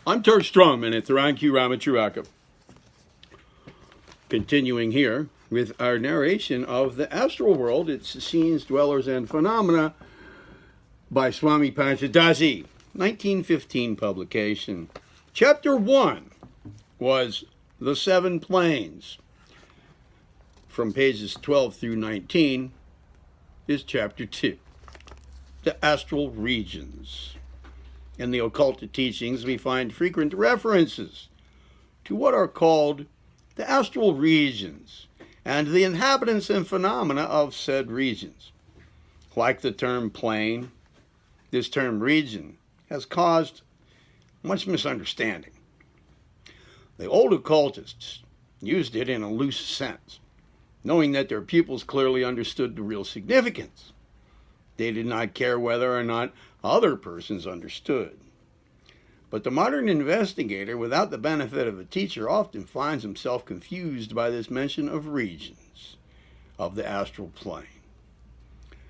I'm Strongman at Theron Ramacharaka. Continuing here with our narration of the Astral World, its scenes, dwellers, and phenomena by Swami Panchadasi, 1915 publication. Chapter 1 was The Seven Planes. From pages 12 through 19 is Chapter 2, The Astral Regions. In the occult teachings, we find frequent references to what are called the astral regions and the inhabitants and phenomena of said regions. Like the term plane, this term region has caused much misunderstanding. The old occultists used it in a loose sense, knowing that their pupils clearly understood the real significance. They did not care whether or not other persons understood. But the modern investigator, without the benefit of a teacher, often finds himself confused by this mention of regions of the astral plane,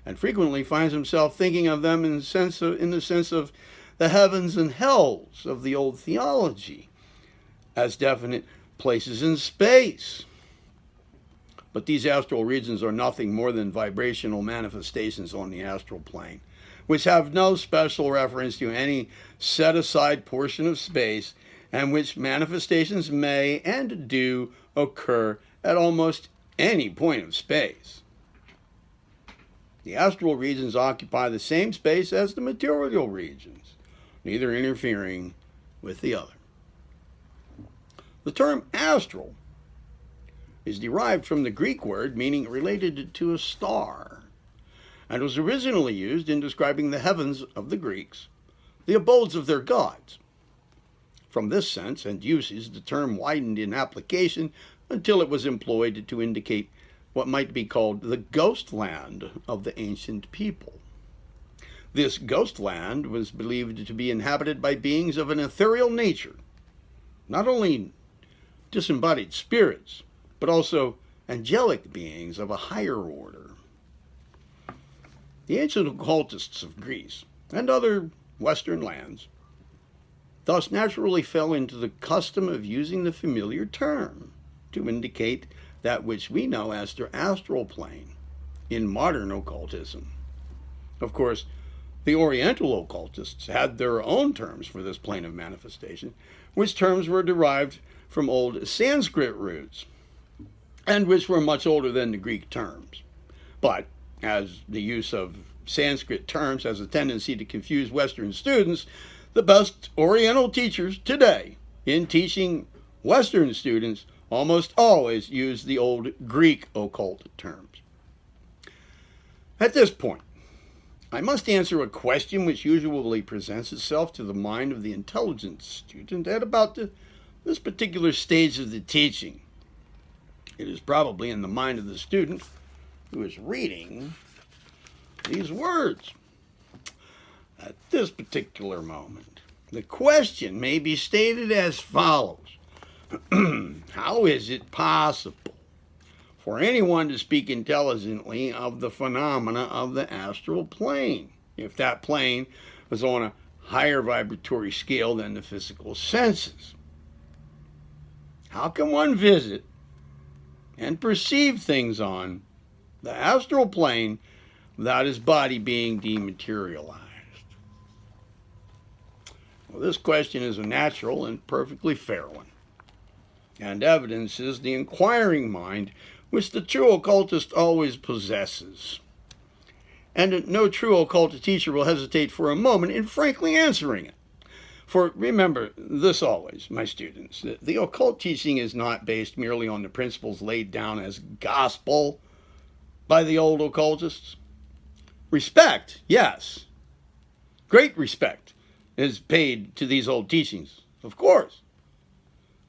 and frequently finds himself thinking of them in the sense of the heavens and hells of the old theology as definite places in space. But these astral regions are nothing more than vibrational manifestations on the astral plane, which have no special reference to any set-aside portion of space, and which manifestations may and do occur at almost any point of space. The astral regions occupy the same space as the material regions, neither interfering with the other. The term astral is derived from the Greek word meaning related to a star, and was originally used in describing the heavens of the Greeks, the abodes of their gods. From this sense and usage, the term widened in application until it was employed to indicate what might be called the ghost land of the ancient people. This ghost land was believed to be inhabited by beings of an ethereal nature, not only disembodied spirits, but also angelic beings of a higher order. The ancient occultists of Greece and other Western lands thus naturally fell into the custom of using the familiar term to indicate that which we know as the astral plane in modern occultism. Of course, the Oriental occultists had their own terms for this plane of manifestation, which terms were derived from old Sanskrit roots, and which were much older than the Greek terms. But as the use of Sanskrit terms has a tendency to confuse Western students, the best Oriental teachers today in teaching Western students almost always use the old Greek occult terms. At this point, I must answer a question which usually presents itself to the mind of the intelligent student at about this particular stage of the teaching. It is probably in the mind of the student who is reading these words. At this particular moment, the question may be stated as follows. How is it possible for anyone to speak intelligently of the phenomena of the astral plane, if that plane was on a higher vibratory scale than the physical senses? How can one visit and perceive things on the astral plane without his body being dematerialized? Well, this question is a natural and perfectly fair one, and evidences the inquiring mind which the true occultist always possesses. And no true occult teacher will hesitate for a moment in frankly answering it. For remember this always, my students, that the occult teaching is not based merely on the principles laid down as gospel by the old occultists. Respect, yes, great respect is paid to these old teachings, of course.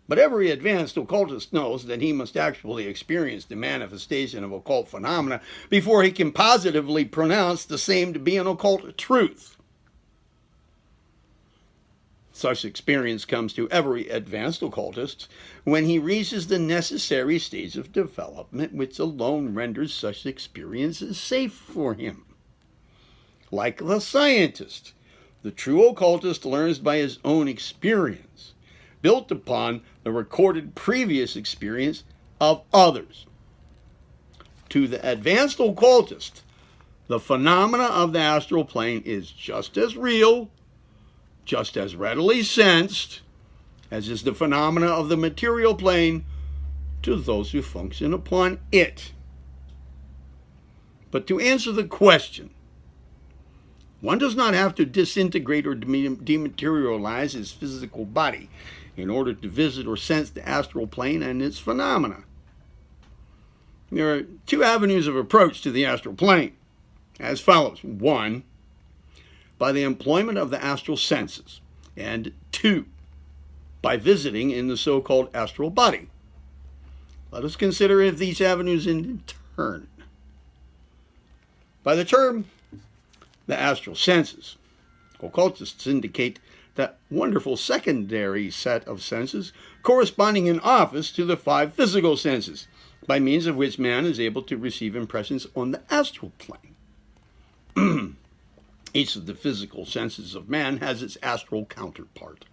But every advanced occultist knows that he must actually experience the manifestation of occult phenomena before he can positively pronounce the same to be an occult truth. Such experience comes to every advanced occultist when he reaches the necessary stage of development which alone renders such experiences safe for him. Like the scientist The true occultist learns by his own experience, built upon the recorded previous experience of others. To the advanced occultist, the phenomena of the astral plane is just as real, just as readily sensed, as is the phenomena of the material plane to those who function upon it. But to answer the question, one does not have to disintegrate or dematerialize his physical body in order to visit or sense the astral plane and its phenomena. There are two avenues of approach to the astral plane, as follows. 1, by the employment of the astral senses, and 2, by visiting in the so-called astral body. Let us consider these avenues in turn. By the term, the astral senses, occultists indicate that wonderful secondary set of senses corresponding in office to the 5 physical senses, by means of which man is able to receive impressions on the astral plane. Each of the physical senses of man has its astral counterpart,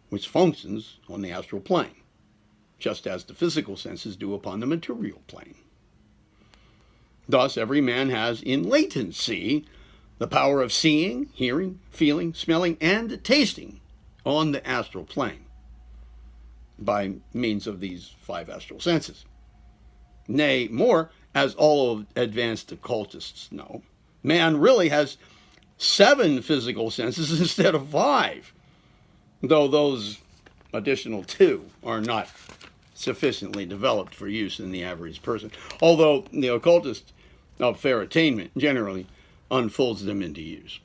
which functions on the astral plane, just as the physical senses do upon the material plane. Thus, every man has in latency the power of seeing, hearing, feeling, smelling, and tasting on the astral plane by means of these 5 astral senses. Nay, more, as all advanced occultists know, man really has 7 physical senses instead of 5, though those additional 2 are not sufficiently developed for use in the average person, although the occultist of fair attainment generally unfolds them into use.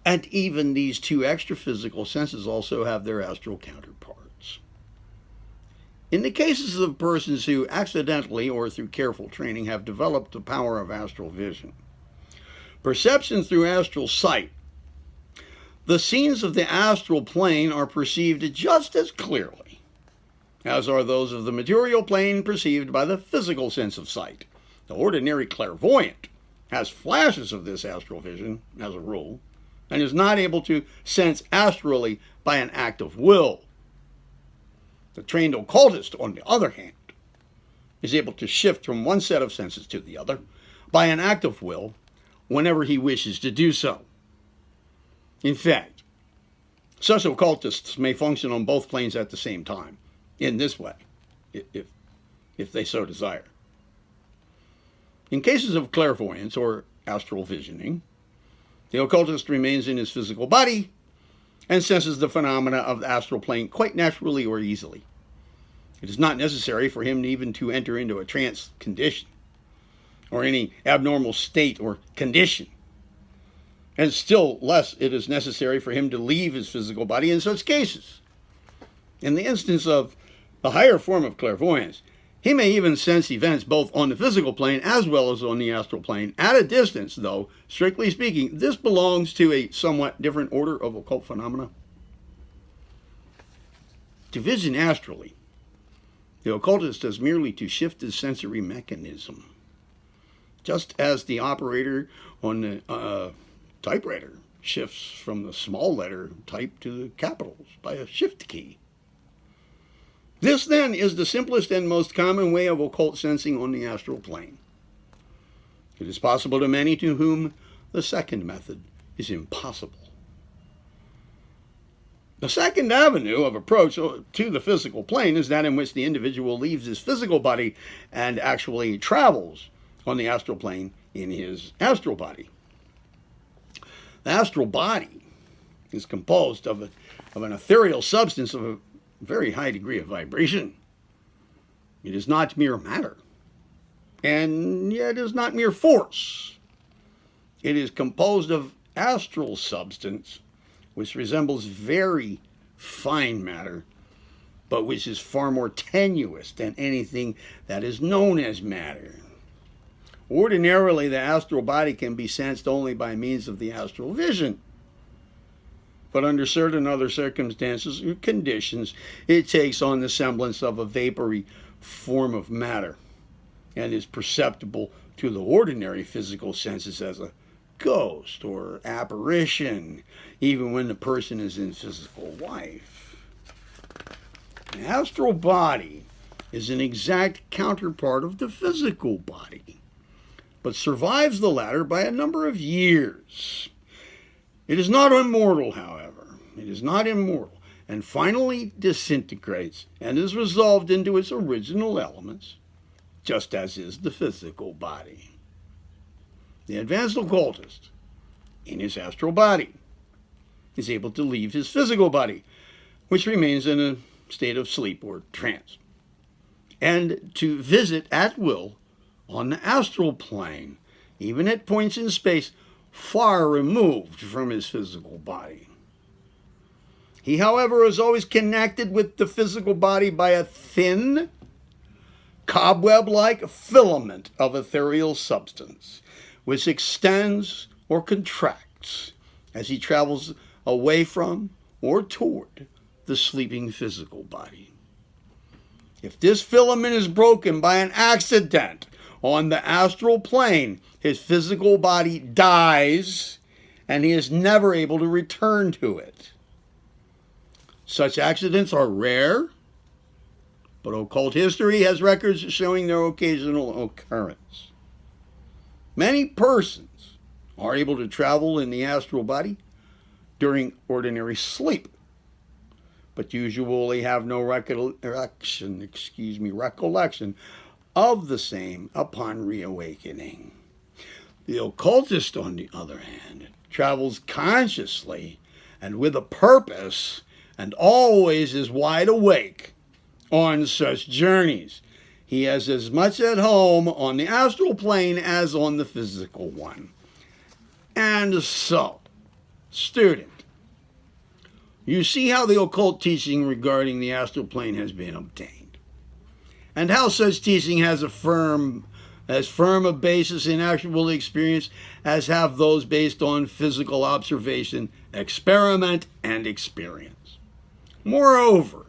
And even these 2 extra physical senses also have their astral counterparts. In the cases of persons who accidentally or through careful training have developed the power of astral vision, perception through astral sight, the scenes of the astral plane are perceived just as clearly as are those of the material plane perceived by the physical sense of sight. The ordinary clairvoyant has flashes of this astral vision, as a rule, and is not able to sense astrally by an act of will. The trained occultist, on the other hand, is able to shift from one set of senses to the other by an act of will whenever he wishes to do so. In fact, such occultists may function on both planes at the same time, in this way, if they so desire. In cases of clairvoyance or astral visioning, the occultist remains in his physical body and senses the phenomena of the astral plane quite naturally or easily. It is not necessary for him even to enter into a trance condition or any abnormal state or condition, and still less it is necessary for him to leave his physical body in such cases. In the instance of a higher form of clairvoyance, he may even sense events both on the physical plane as well as on the astral plane at a distance, though, strictly speaking, this belongs to a somewhat different order of occult phenomena. To vision astrally, the occultist has merely to shift his sensory mechanism, just as the operator on the typewriter shifts from the small letter type to the capitals by a shift key. This, then, is the simplest and most common way of occult sensing on the astral plane. It is possible to many to whom the second method is impossible. The second avenue of approach to the physical plane is that in which the individual leaves his physical body and actually travels on the astral plane in his astral body. The astral body is composed of an ethereal substance of a very high degree of vibration. It is not mere matter, and yet it is not mere force. It is composed of astral substance, which resembles very fine matter, but which is far more tenuous than anything that is known as matter. Ordinarily, the astral body can be sensed only by means of the astral vision. But under certain other circumstances or conditions, it takes on the semblance of a vapory form of matter and is perceptible to the ordinary physical senses as a ghost or apparition, even when the person is in physical life. The astral body is an exact counterpart of the physical body, but survives the latter by a number of years. It is not immortal, however. It is not immortal, and finally disintegrates and is resolved into its original elements, just as is the physical body. The advanced occultist, in his astral body, is able to leave his physical body, which remains in a state of sleep or trance, and to visit at will on the astral plane, even at points in space far removed from his physical body. He, however, is always connected with the physical body by a thin, cobweb-like filament of ethereal substance, which extends or contracts as he travels away from or toward the sleeping physical body. If this filament is broken by an accident on the astral plane, his physical body dies and he is never able to return to it. Such accidents are rare, but occult history has records showing their occasional occurrence. Many persons are able to travel in the astral body during ordinary sleep, but usually have no recollection of the same upon reawakening. The occultist, on the other hand, travels consciously and with a purpose, and always is wide awake on such journeys. He is as much at home on the astral plane as on the physical one. And so, student, you see how the occult teaching regarding the astral plane has been obtained, and how such teaching has as firm a basis in actual experience as have those based on physical observation, experiment, and experience. Moreover,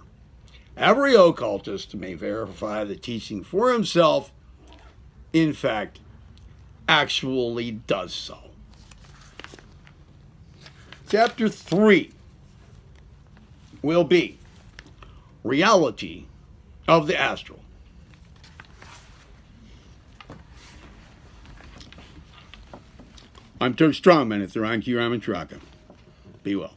every occultist may verify the teaching for himself, in fact, actually does so. Chapter 3 will be Reality of the Astral. I'm Strongman at Theron, Ramacharaka. Be well.